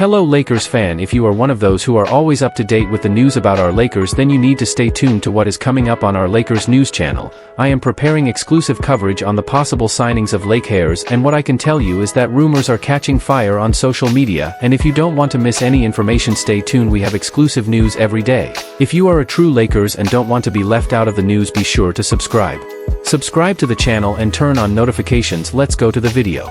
Hello Lakers fan, if you are one of those who are always up to date with the news about our Lakers, then you need to stay tuned to what is coming up on our Lakers news channel. I am preparing exclusive coverage on the possible signings of Lakers, and what I can tell you is that rumors are catching fire on social media, and if you don't want to miss any information, stay tuned. We have exclusive news every day. If you are a true Lakers and don't want to be left out of the news, be sure to subscribe. Subscribe to the channel and turn on notifications. Let's go to the video.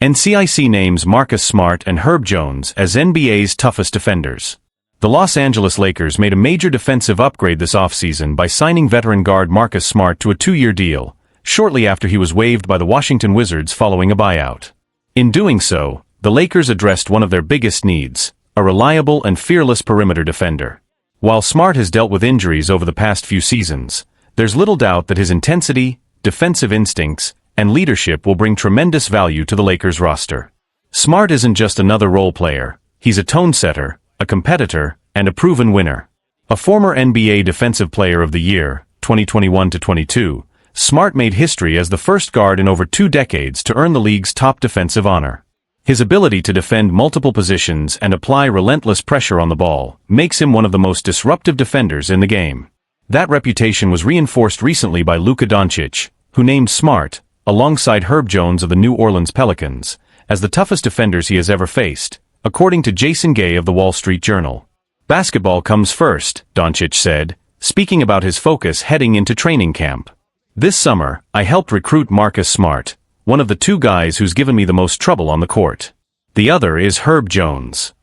NCIC names Marcus Smart and Herb Jones as NBA's toughest defenders. The Los Angeles Lakers made a major defensive upgrade this offseason by signing veteran guard Marcus Smart to a 2-year deal, shortly after he was waived by the Washington Wizards following a buyout. In doing so, the Lakers addressed one of their biggest needs, a reliable and fearless perimeter defender. While Smart has dealt with injuries over the past few seasons, there's little doubt that his intensity, defensive instincts, and leadership will bring tremendous value to the Lakers roster. Smart isn't just another role player, he's a tone setter, a competitor, and a proven winner. A former NBA Defensive Player of the Year, 2021-22, Smart made history as the first guard in over 2 decades to earn the league's top defensive honor. His ability to defend multiple positions and apply relentless pressure on the ball makes him one of the most disruptive defenders in the game. That reputation was reinforced recently by Luka Doncic, who named Smart, alongside Herb Jones of the New Orleans Pelicans, as the toughest defenders he has ever faced, according to Jason Gay of the Wall Street Journal. "Basketball comes first," Doncic said, speaking about his focus heading into training camp. "This summer, I helped recruit Marcus Smart, one of the 2 guys who's given me the most trouble on the court. The other is Herb Jones."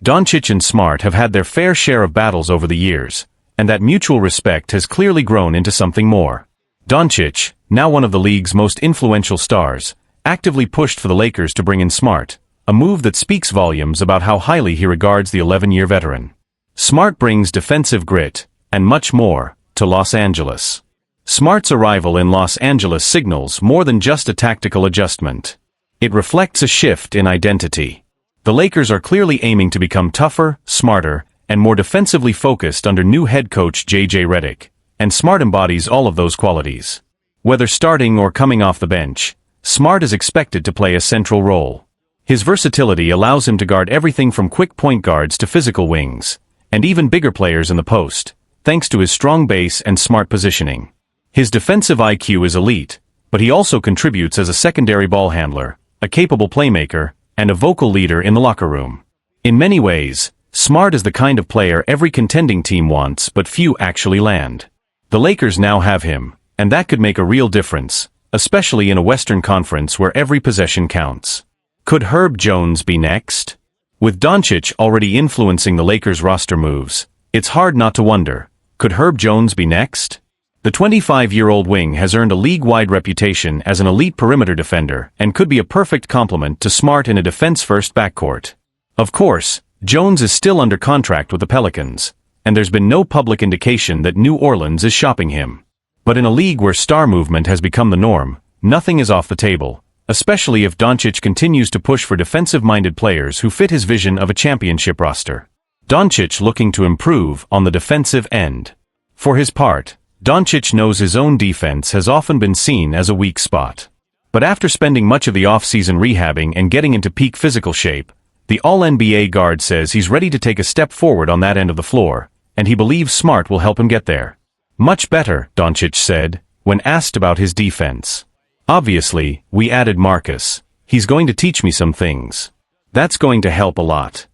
Doncic and Smart have had their fair share of battles over the years, and that mutual respect has clearly grown into something more. Doncic, now one of the league's most influential stars, actively pushed for the Lakers to bring in Smart, a move that speaks volumes about how highly he regards the 11-year veteran. Smart brings defensive grit, and much more, to Los Angeles. Smart's arrival in Los Angeles signals more than just a tactical adjustment. It reflects a shift in identity. The Lakers are clearly aiming to become tougher, smarter, and more defensively focused under new head coach J.J. Redick, and Smart embodies all of those qualities. Whether starting or coming off the bench, Smart is expected to play a central role. His versatility allows him to guard everything from quick point guards to physical wings, and even bigger players in the post, thanks to his strong base and smart positioning. His defensive IQ is elite, but he also contributes as a secondary ball handler, a capable playmaker, and a vocal leader in the locker room. In many ways, Smart is the kind of player every contending team wants but few actually land. The Lakers now have him, and that could make a real difference, especially in a Western Conference where every possession counts. Could Herb Jones be next? With Doncic already influencing the Lakers' roster moves, it's hard not to wonder, could Herb Jones be next? The 25-year-old wing has earned a league-wide reputation as an elite perimeter defender and could be a perfect complement to Smart in a defense-first backcourt. Of course, Jones is still under contract with the Pelicans, and there's been no public indication that New Orleans is shopping him. But in a league where star movement has become the norm, nothing is off the table, especially if Doncic continues to push for defensive-minded players who fit his vision of a championship roster. Doncic looking to improve on the defensive end. For his part, Doncic knows his own defense has often been seen as a weak spot. But after spending much of the offseason rehabbing and getting into peak physical shape, the All-NBA guard says he's ready to take a step forward on that end of the floor, and he believes Smart will help him get there. "Much better," Doncic said, when asked about his defense. "Obviously, we added Marcus. He's going to teach me some things. That's going to help a lot."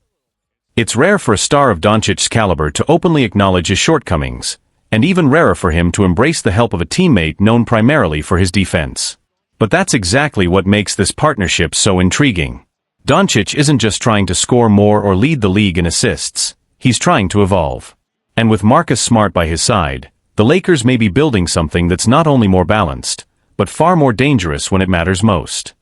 It's rare for a star of Doncic's caliber to openly acknowledge his shortcomings, and even rarer for him to embrace the help of a teammate known primarily for his defense. But that's exactly what makes this partnership so intriguing. Doncic isn't just trying to score more or lead the league in assists, he's trying to evolve. And with Marcus Smart by his side, the Lakers may be building something that's not only more balanced, but far more dangerous when it matters most.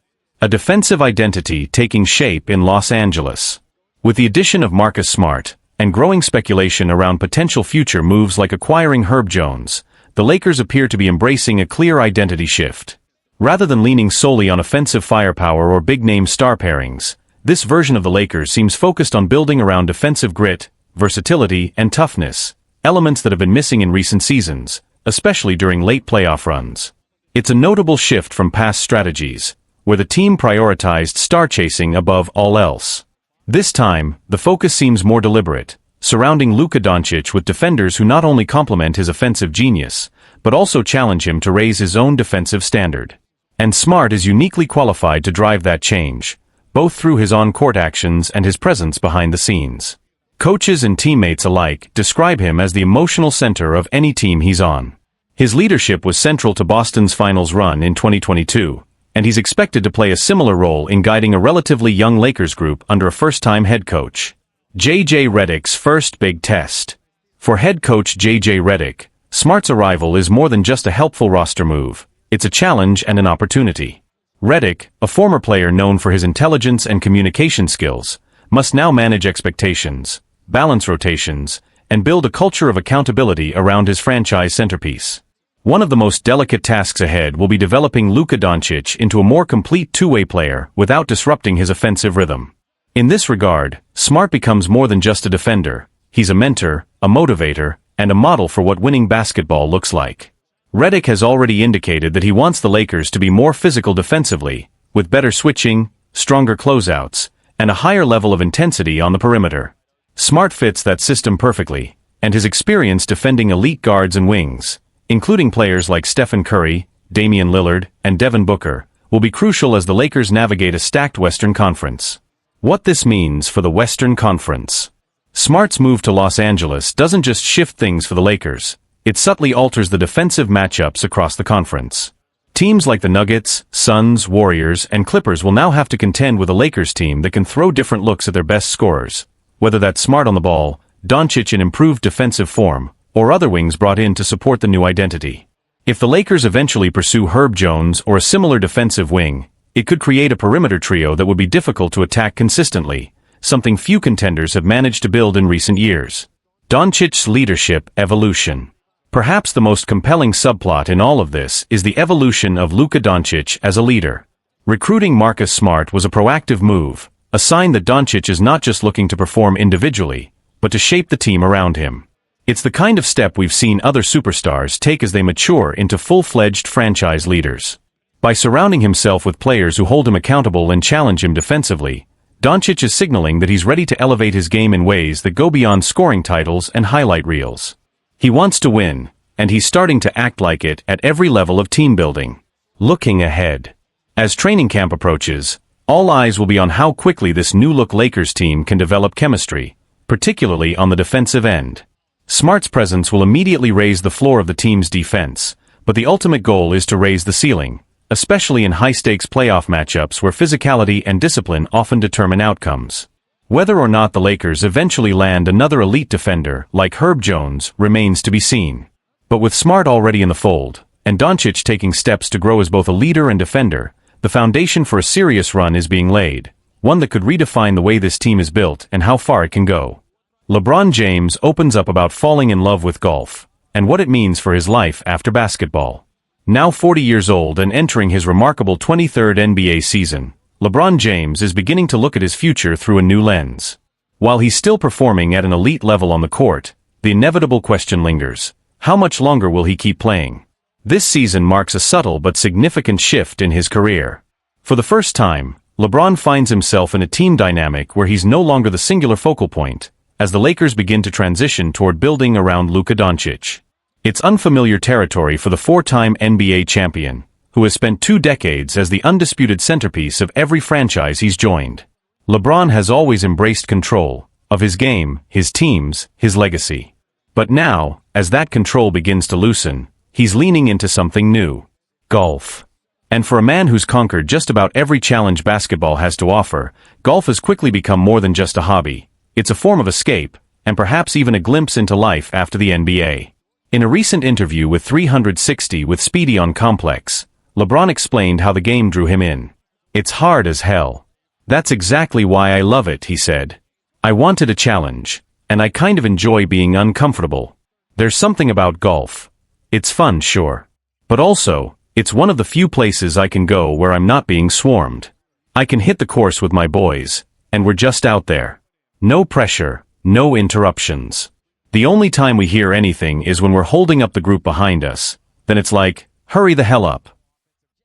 A defensive identity taking shape in Los Angeles. With the addition of Marcus Smart, and growing speculation around potential future moves like acquiring Herb Jones, the Lakers appear to be embracing a clear identity shift. Rather than leaning solely on offensive firepower or big-name star pairings, this version of the Lakers seems focused on building around defensive grit, versatility, and toughness, elements that have been missing in recent seasons, especially during late playoff runs. It's a notable shift from past strategies, where the team prioritized star chasing above all else. This time, the focus seems more deliberate, surrounding Luka Doncic with defenders who not only complement his offensive genius, but also challenge him to raise his own defensive standard. And Smart is uniquely qualified to drive that change, both through his on-court actions and his presence behind the scenes. Coaches and teammates alike describe him as the emotional center of any team he's on. His leadership was central to Boston's finals run in 2022, and he's expected to play a similar role in guiding a relatively young Lakers group under a first-time head coach. J.J. Redick's first big test. For head coach J.J. Redick, Smart's arrival is more than just a helpful roster move. It's a challenge and an opportunity. Redick, a former player known for his intelligence and communication skills, must now manage expectations, balance rotations, and build a culture of accountability around his franchise centerpiece. One of the most delicate tasks ahead will be developing Luka Doncic into a more complete two-way player without disrupting his offensive rhythm. In this regard, Smart becomes more than just a defender. He's a mentor, a motivator, and a model for what winning basketball looks like. Redick has already indicated that he wants the Lakers to be more physical defensively, with better switching, stronger closeouts, and a higher level of intensity on the perimeter. Smart fits that system perfectly, and his experience defending elite guards and wings, including players like Stephen Curry, Damian Lillard, and Devin Booker, will be crucial as the Lakers navigate a stacked Western Conference. What this means for the Western Conference. Smart's move to Los Angeles doesn't just shift things for the Lakers, it subtly alters the defensive matchups across the conference. Teams like the Nuggets, Suns, Warriors, and Clippers will now have to contend with a Lakers team that can throw different looks at their best scorers, whether that's Smart on the ball, Doncic in improved defensive form, or other wings brought in to support the new identity. If the Lakers eventually pursue Herb Jones or a similar defensive wing, it could create a perimeter trio that would be difficult to attack consistently, something few contenders have managed to build in recent years. Doncic's leadership evolution. Perhaps the most compelling subplot in all of this is the evolution of Luka Doncic as a leader. Recruiting Marcus Smart was a proactive move, a sign that Doncic is not just looking to perform individually, but to shape the team around him. It's the kind of step we've seen other superstars take as they mature into full-fledged franchise leaders. By surrounding himself with players who hold him accountable and challenge him defensively, Doncic is signaling that he's ready to elevate his game in ways that go beyond scoring titles and highlight reels. He wants to win, and he's starting to act like it at every level of team building. Looking ahead. As training camp approaches, all eyes will be on how quickly this new-look Lakers team can develop chemistry, particularly on the defensive end. Smart's presence will immediately raise the floor of the team's defense, but the ultimate goal is to raise the ceiling, especially in high-stakes playoff matchups where physicality and discipline often determine outcomes. Whether or not the Lakers eventually land another elite defender like Herb Jones remains to be seen. But with Smart already in the fold, and Doncic taking steps to grow as both a leader and defender, the foundation for a serious run is being laid, one that could redefine the way this team is built and how far it can go. LeBron James opens up about falling in love with golf, and what it means for his life after basketball. Now 40 years old and entering his remarkable 23rd NBA season, LeBron James is beginning to look at his future through a new lens. While he's still performing at an elite level on the court, the inevitable question lingers: how much longer will he keep playing? This season marks a subtle but significant shift in his career. For the first time, LeBron finds himself in a team dynamic where he's no longer the singular focal point, as the Lakers begin to transition toward building around Luka Doncic. It's unfamiliar territory for the four-time NBA champion, who has spent 2 decades as the undisputed centerpiece of every franchise he's joined. LeBron has always embraced control of his game, his teams, his legacy. But now, as that control begins to loosen, he's leaning into something new: golf. And for a man who's conquered just about every challenge basketball has to offer, golf has quickly become more than just a hobby. It's a form of escape, and perhaps even a glimpse into life after the NBA. In a recent interview with 360 with Speedy on Complex, LeBron explained how the game drew him in. "It's hard as hell. That's exactly why I love it," he said. "I wanted a challenge, and I kind of enjoy being uncomfortable. There's something about golf. It's fun, sure. But also, it's one of the few places I can go where I'm not being swarmed. I can hit the course with my boys, and we're just out there. No pressure, no interruptions. The only time we hear anything is when we're holding up the group behind us. Then it's like, hurry the hell up."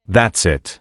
That's it.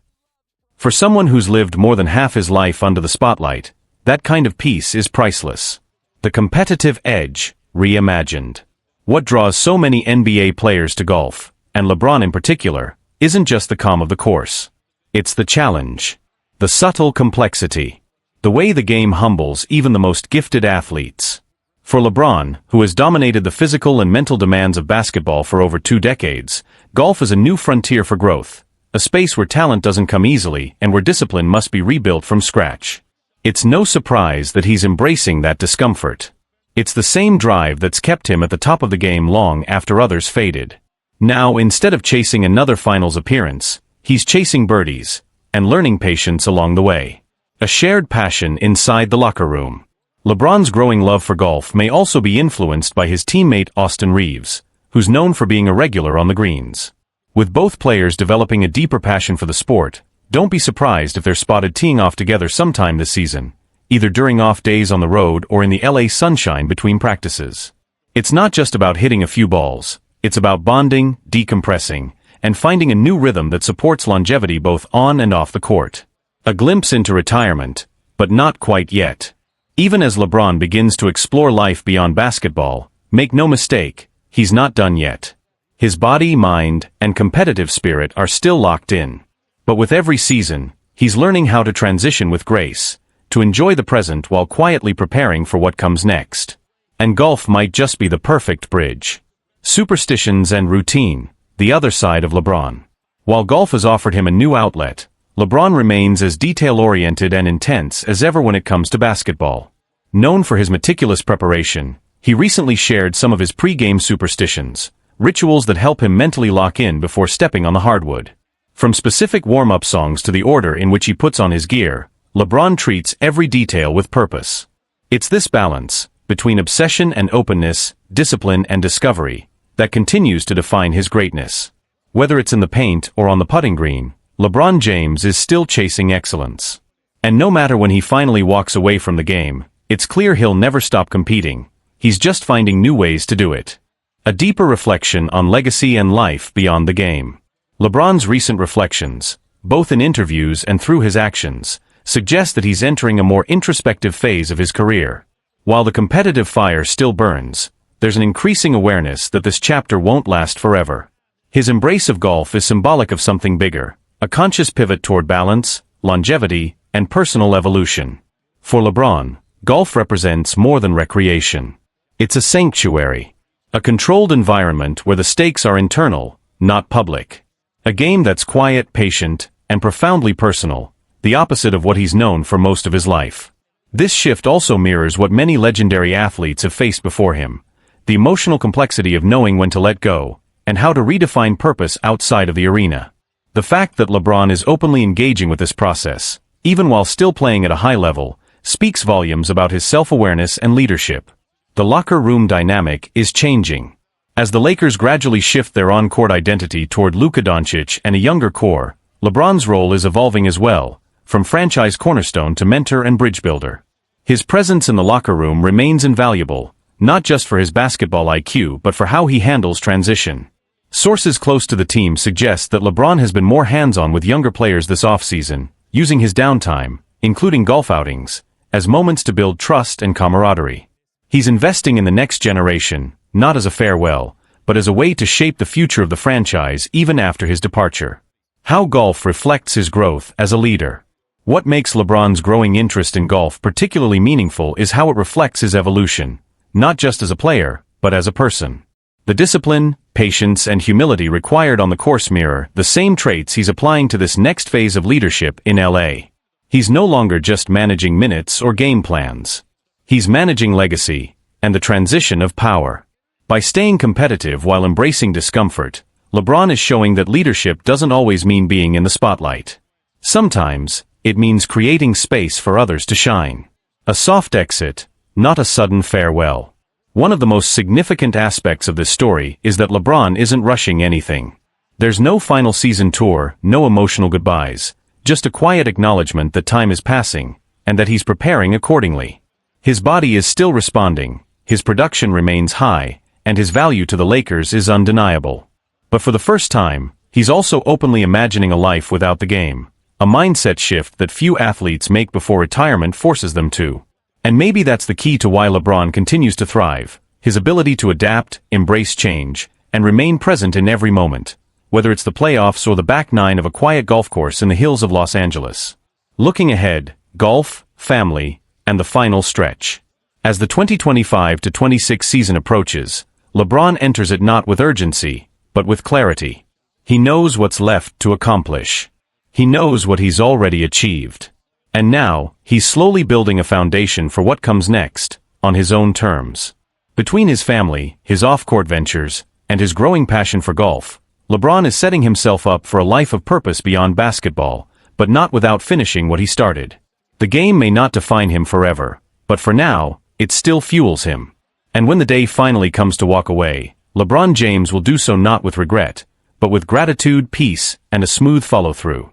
For someone who's lived more than half his life under the spotlight, That kind of peace is priceless. The competitive edge, reimagined. What draws so many NBA players to golf, and LeBron in particular, isn't just the calm of the course. It's the challenge. The subtle complexity. The way the game humbles even the most gifted athletes. For LeBron, who has dominated the physical and mental demands of basketball for over 2 decades, golf is a new frontier for growth, a space where talent doesn't come easily and where discipline must be rebuilt from scratch. It's no surprise that he's embracing that discomfort. It's the same drive that's kept him at the top of the game long after others faded. Now, instead of chasing another finals appearance, he's chasing birdies and learning patience along the way. A shared passion inside the locker room. LeBron's growing love for golf may also be influenced by his teammate Austin Reeves, who's known for being irregular on the greens. With both players developing a deeper passion for the sport, don't be surprised if they're spotted teeing off together sometime this season, either during off days on the road or in the LA sunshine between practices. It's not just about hitting a few balls, it's about bonding, decompressing, and finding a new rhythm that supports longevity both on and off the court. A glimpse into retirement, but not quite yet. Even as LeBron begins to explore life beyond basketball, make no mistake, he's not done yet. His body, mind, and competitive spirit are still locked in. But with every season, he's learning how to transition with grace, to enjoy the present while quietly preparing for what comes next. And golf might just be the perfect bridge. Superstitions and routine, the other side of LeBron. While golf has offered him a new outlet, LeBron remains as detail-oriented and intense as ever when it comes to basketball. Known for his meticulous preparation, he recently shared some of his pre-game superstitions, rituals that help him mentally lock in before stepping on the hardwood. From specific warm-up songs to the order in which he puts on his gear, LeBron treats every detail with purpose. It's this balance, between obsession and openness, discipline and discovery, that continues to define his greatness. Whether it's in the paint or on the putting green, LeBron James is still chasing excellence. And no matter when he finally walks away from the game, it's clear he'll never stop competing. He's just finding new ways to do it. A deeper reflection on legacy and life beyond the game. LeBron's recent reflections, both in interviews and through his actions, suggest that he's entering a more introspective phase of his career. While the competitive fire still burns, there's an increasing awareness that this chapter won't last forever. His embrace of golf is symbolic of something bigger, a conscious pivot toward balance, longevity, and personal evolution. For LeBron, golf represents more than recreation. It's a sanctuary. A controlled environment where the stakes are internal, not public. A game that's quiet, patient, and profoundly personal, the opposite of what he's known for most of his life. This shift also mirrors what many legendary athletes have faced before him, the emotional complexity of knowing when to let go, and how to redefine purpose outside of the arena. The fact that LeBron is openly engaging with this process, even while still playing at a high level, speaks volumes about his self-awareness and leadership. The locker room dynamic is changing. As the Lakers gradually shift their on-court identity toward Luka Doncic and a younger core, LeBron's role is evolving as well, from franchise cornerstone to mentor and bridge builder. His presence in the locker room remains invaluable, not just for his basketball IQ but for how he handles transition. Sources close to the team suggest that LeBron has been more hands-on with younger players this offseason, using his downtime, including golf outings, as moments to build trust and camaraderie. He's investing in the next generation, not as a farewell, but as a way to shape the future of the franchise even after his departure. How golf reflects his growth as a leader. What makes LeBron's growing interest in golf particularly meaningful is how it reflects his evolution, not just as a player, but as a person. The discipline, patience, and humility required on the course mirror the same traits he's applying to this next phase of leadership in LA. He's no longer just managing minutes or game plans. He's managing legacy and the transition of power. By staying competitive while embracing discomfort, LeBron is showing that leadership doesn't always mean being in the spotlight. Sometimes, it means creating space for others to shine. A soft exit, not a sudden farewell. One of the most significant aspects of this story is that LeBron isn't rushing anything. There's no final season tour, no emotional goodbyes, just a quiet acknowledgement that time is passing, and that he's preparing accordingly. His body is still responding, his production remains high, and his value to the Lakers is undeniable. But for the first time, he's also openly imagining a life without the game, A mindset shift that few athletes make before retirement forces them to. And maybe that's the key to why LeBron continues to thrive, his ability to adapt, embrace change, and remain present in every moment, whether it's the playoffs or the back nine of a quiet golf course in the hills of Los Angeles. Looking ahead, golf, family, and the final stretch. As the 2025-26 season approaches, LeBron enters it not with urgency, but with clarity. He knows what's left to accomplish. He knows what he's already achieved. And now, he's slowly building a foundation for what comes next, on his own terms. Between his family, his off-court ventures, and his growing passion for golf, LeBron is setting himself up for a life of purpose beyond basketball, but not without finishing what he started. The game may not define him forever, but for now, it still fuels him. And when the day finally comes to walk away, LeBron James will do so not with regret, but with gratitude, peace, and a smooth follow-through.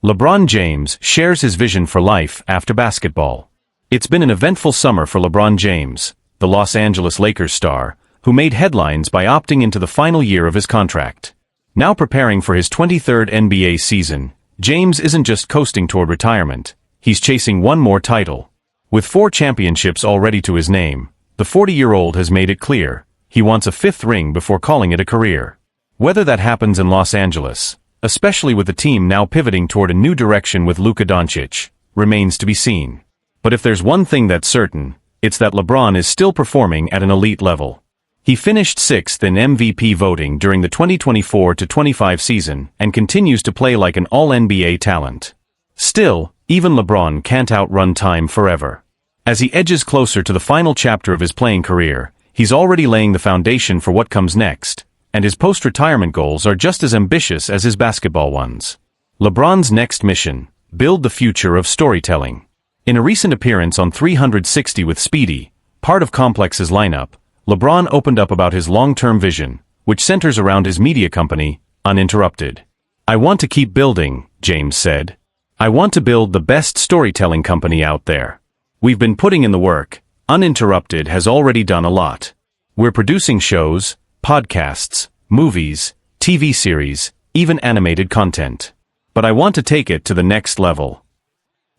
LeBron James shares his vision for life after basketball. It's been an eventful summer for LeBron James, the Los Angeles Lakers star, who made headlines by opting into the final year of his contract. Now preparing for his 23rd NBA season, James isn't just coasting toward retirement, he's chasing one more title. With 4 championships already to his name, the 40-year-old has made it clear, he wants a 5th ring before calling it a career. Whether that happens in Los Angeles, especially with the team now pivoting toward a new direction with Luka Doncic, remains to be seen. But if there's one thing that's certain, it's that LeBron is still performing at an elite level. He finished 6th in MVP voting during the 2024-25 season and continues to play like an all-NBA talent. Still, even LeBron can't outrun time forever. As he edges closer to the final chapter of his playing career, he's already laying the foundation for what comes next, and his post-retirement goals are just as ambitious as his basketball ones. LeBron's next mission: build the future of storytelling. In a recent appearance on 360 with Speedy, part of Complex's lineup, LeBron opened up about his long-term vision, which centers around his media company, Uninterrupted. "I want to keep building," James said. "I want to build the best storytelling company out there. We've been putting in the work. Uninterrupted has already done a lot. We're producing shows, podcasts, movies, TV series, even animated content. But I want to take it to the next level."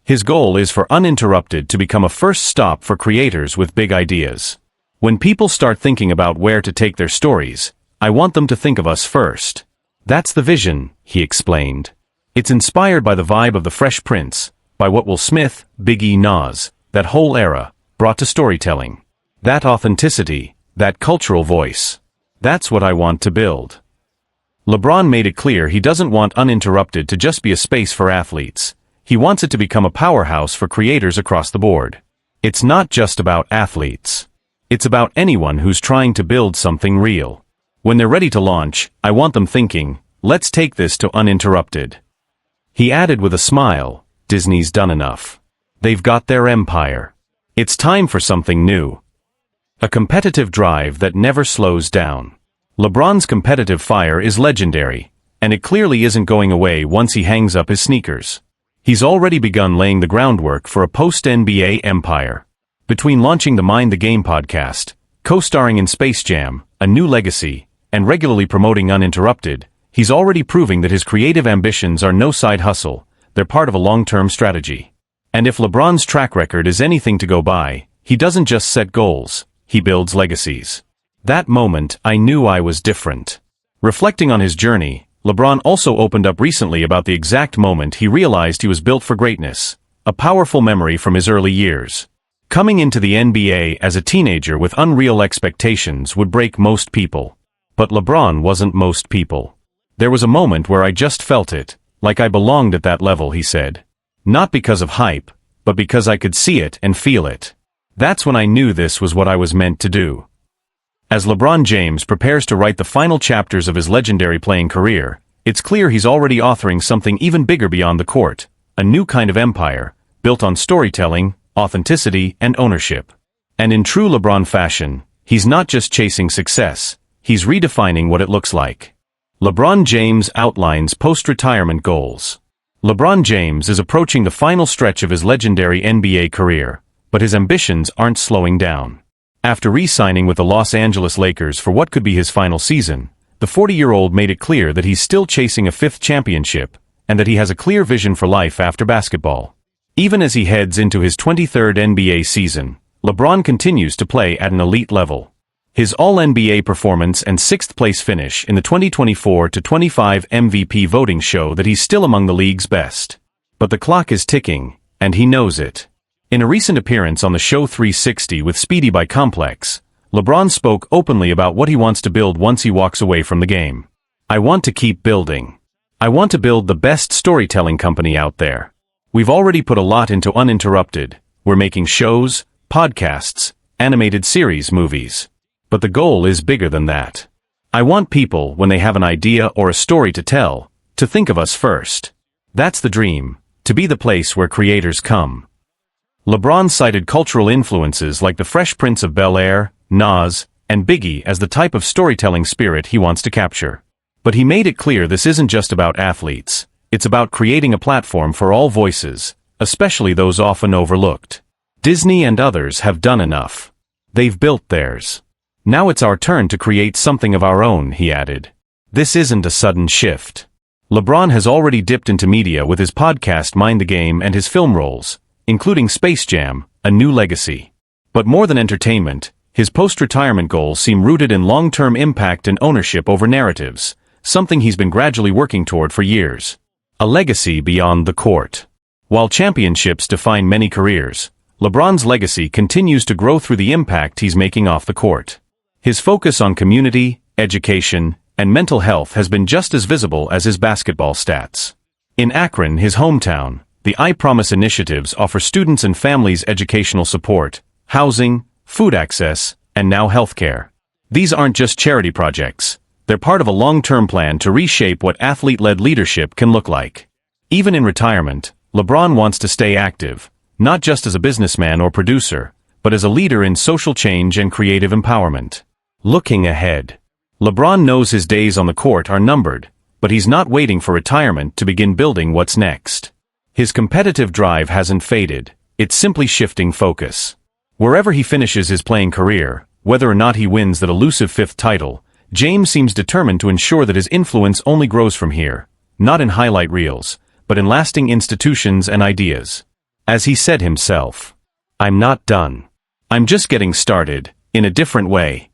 His goal is for Uninterrupted to become a first stop for creators with big ideas. "When people start thinking about where to take their stories, I want them to think of us first. That's the vision," he explained. "It's inspired by the vibe of the Fresh Prince, by what Will Smith, Biggie, Nas, that whole era, brought to storytelling. That authenticity, that cultural voice. That's what I want to build." LeBron made it clear he doesn't want Uninterrupted to just be a space for athletes. He wants it to become a powerhouse for creators across the board. It's not just about athletes. It's about anyone who's trying to build something real. When they're ready to launch, I want them thinking, "Let's take this to Uninterrupted." He added with a smile, "Disney's done enough. They've got their empire. It's time for something new." A competitive drive that never slows down. LeBron's competitive fire is legendary, and it clearly isn't going away once he hangs up his sneakers. He's already begun laying the groundwork for a post-NBA empire. Between launching the Mind the Game podcast, co-starring in Space Jam, A New Legacy, and regularly promoting Uninterrupted, he's already proving that his creative ambitions are no side hustle, they're part of a long-term strategy. And if LeBron's track record is anything to go by, he doesn't just set goals, he builds legacies. That moment, I knew I was different. Reflecting on his journey, LeBron also opened up recently about the exact moment he realized he was built for greatness, a powerful memory from his early years. Coming into the NBA as a teenager with unreal expectations would break most people. But LeBron wasn't most people. "There was a moment where I just felt it, like I belonged at that level," he said. "Not because of hype, but because I could see it and feel it. That's when I knew this was what I was meant to do." As LeBron James prepares to write the final chapters of his legendary playing career, it's clear he's already authoring something even bigger beyond the court, a new kind of empire, built on storytelling, authenticity, and ownership. And in true LeBron fashion, he's not just chasing success, he's redefining what it looks like. LeBron James outlines post-retirement goals. LeBron James is approaching the final stretch of his legendary NBA career, but his ambitions aren't slowing down. After re-signing with the Los Angeles Lakers for what could be his final season, the 40-year-old made it clear that he's still chasing a 5th championship, and that he has a clear vision for life after basketball. Even as he heads into his 23rd NBA season, LeBron continues to play at an elite level. His All-NBA performance and sixth-place finish in the 2024-25 MVP voting show that he's still among the league's best. But the clock is ticking, and he knows it. In a recent appearance on the show 360 with Speedy by Complex, LeBron spoke openly about what he wants to build once he walks away from the game. "I want to keep building. I want to build the best storytelling company out there. We've already put a lot into Uninterrupted. We're making shows, podcasts, animated series, movies. But the goal is bigger than that. I want people, when they have an idea or a story to tell, to think of us first. That's the dream, to be the place where creators come." LeBron cited cultural influences like the Fresh Prince of Bel-Air, Nas, and Biggie as the type of storytelling spirit he wants to capture. But he made it clear this isn't just about athletes. It's about creating a platform for all voices, especially those often overlooked. Disney and others have done enough. They've built theirs. Now it's our turn to create something of our own, he added. This isn't a sudden shift. LeBron has already dipped into media with his podcast Mind the Game and his film roles, including Space Jam, A New Legacy. But more than entertainment, his post-retirement goals seem rooted in long-term impact and ownership over narratives, something he's been gradually working toward for years. A legacy beyond the court. While championships define many careers, LeBron's legacy continues to grow through the impact he's making off the court. His focus on community, education, and mental health has been just as visible as his basketball stats. In Akron, his hometown, the I Promise initiatives offer students and families educational support, housing, food access, and now healthcare. These aren't just charity projects. They're part of a long-term plan to reshape what athlete-led leadership can look like. Even in retirement, LeBron wants to stay active, not just as a businessman or producer, but as a leader in social change and creative empowerment. Looking ahead, LeBron knows his days on the court are numbered, but he's not waiting for retirement to begin building what's next. His competitive drive hasn't faded, it's simply shifting focus. Wherever he finishes his playing career, whether or not he wins that elusive fifth title, James seems determined to ensure that his influence only grows from here, not in highlight reels, but in lasting institutions and ideas. As he said himself, "I'm not done. I'm just getting started, in a different way."